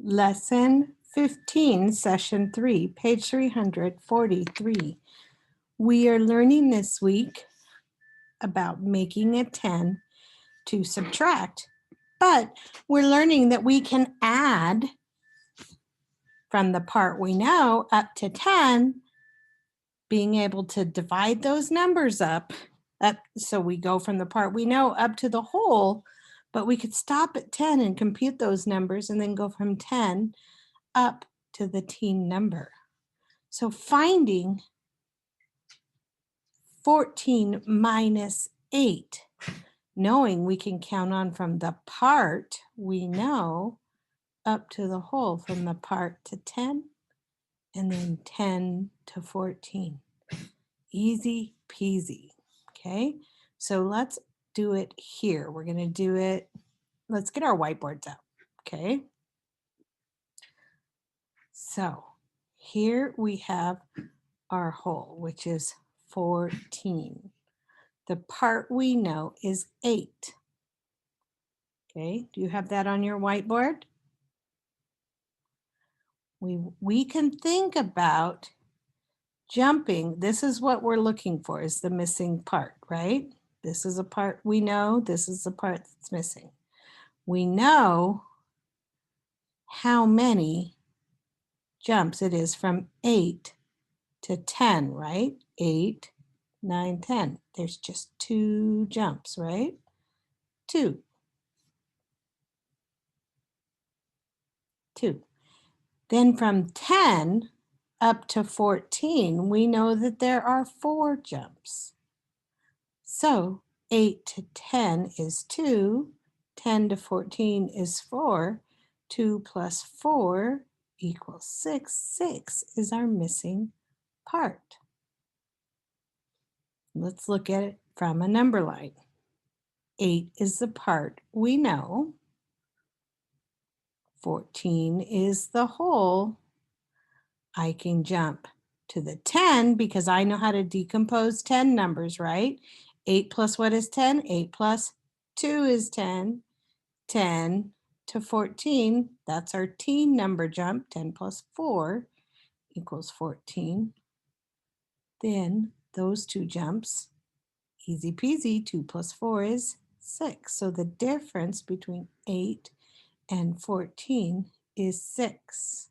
Lesson 15, Session 3, page 343. We are learning this week about making a 10 to subtract, but we're learning that we can add from the part we know up to 10, being able to divide those numbers up. So we go from the part we know up to the whole, but we could stop at 10 and compute those numbers and then go from 10 up to the teen number. So finding 14 minus 8, knowing we can count on from the part we know up to the whole, from the part to 10 and then 10 to 14. Easy peasy, okay? So let's do it here. We're gonna do it, let's get our whiteboards out, okay? So here we have our whole, which is 14. The part we know is 8. Okay, do you have that on your whiteboard? We can think about jumping. This is what we're looking for, is the missing part, right? This is a part we know, this is the part that's missing. We know how many jumps it is from 8 to 10, right? 8, 9, 10. There's just 2 jumps, right? 2. 2. Then from 10 up to 14, we know that there are 4 jumps. So 8 to 10 is 2, 10 to 14 is 4, 2 plus 4 equals 6. 6 is our missing part. Let's look at it from a number line. 8 is the part we know. 14 is the whole. I can jump to the 10 because I know how to decompose 10 numbers, right? 8 plus what is 10? 8 plus 2 is 10. 10 to 14, that's our teen number jump. 10 plus 4 equals 14. Then those 2 jumps, easy peasy, 2 plus 4 is 6. So the difference between 8 and 14 is 6.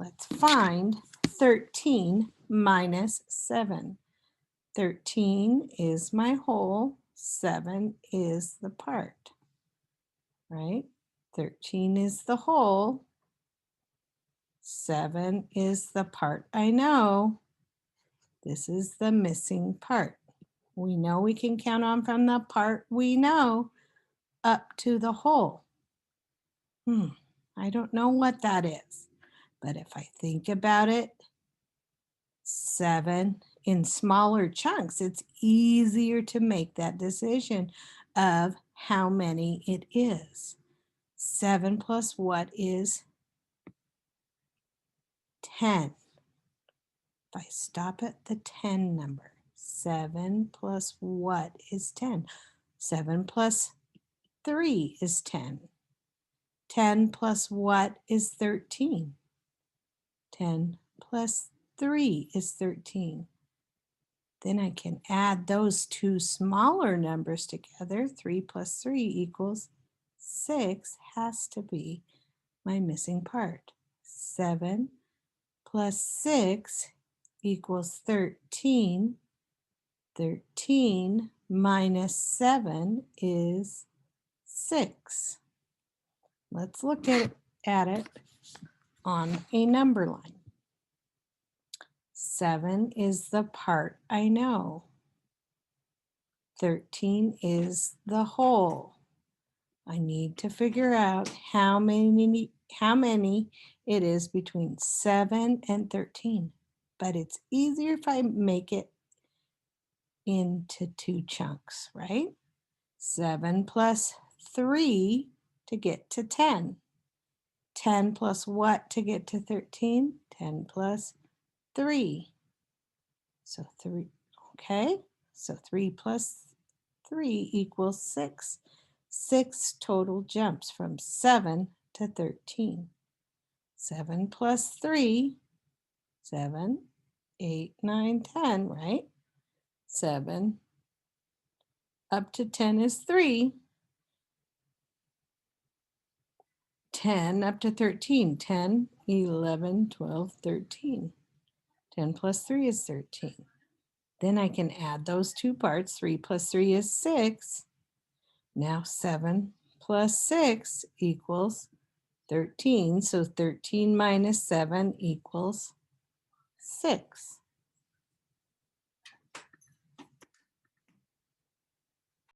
Let's find 13 minus 7. 13 is my whole, 7 is the part, right? 13 is the whole, 7 is the part I know. This is the missing part. We know we can count on from the part we know up to the whole. I don't know what that is, but if I think about it, 7 in smaller chunks, it's easier to make that decision of how many it is. 7 plus what is 10? If I stop at the 10 number, 7 plus what is 10? 7 plus 3 is 10. 10 plus what is 13? 10 plus 3 is 13. Then I can add those 2 smaller numbers together. 3 plus 3 equals 6 has to be my missing part. 7 plus 6 equals 13. 13 minus 7 is 6. Let's look at it on a number line. 7 is the part I know. 13 is the whole. I need to figure out how many it is between 7 and 13. But it's easier if I make it into 2 chunks, right? 7 plus 3 to get to 10. 10 plus what to get to 13? 10 plus 3. So 3, okay? So 3 plus 3 equals 6. 6 total jumps from 7 to 13. 7 plus 3, 7, 8, 9, 10, right? 7 up to 10 is 3. 10 up to 13, 10, 11, 12, 13. 10 plus 3 is 13. Then I can add those two parts. 3 plus 3 is 6. Now 7 plus 6 equals 13. So 13 minus 7 equals 6.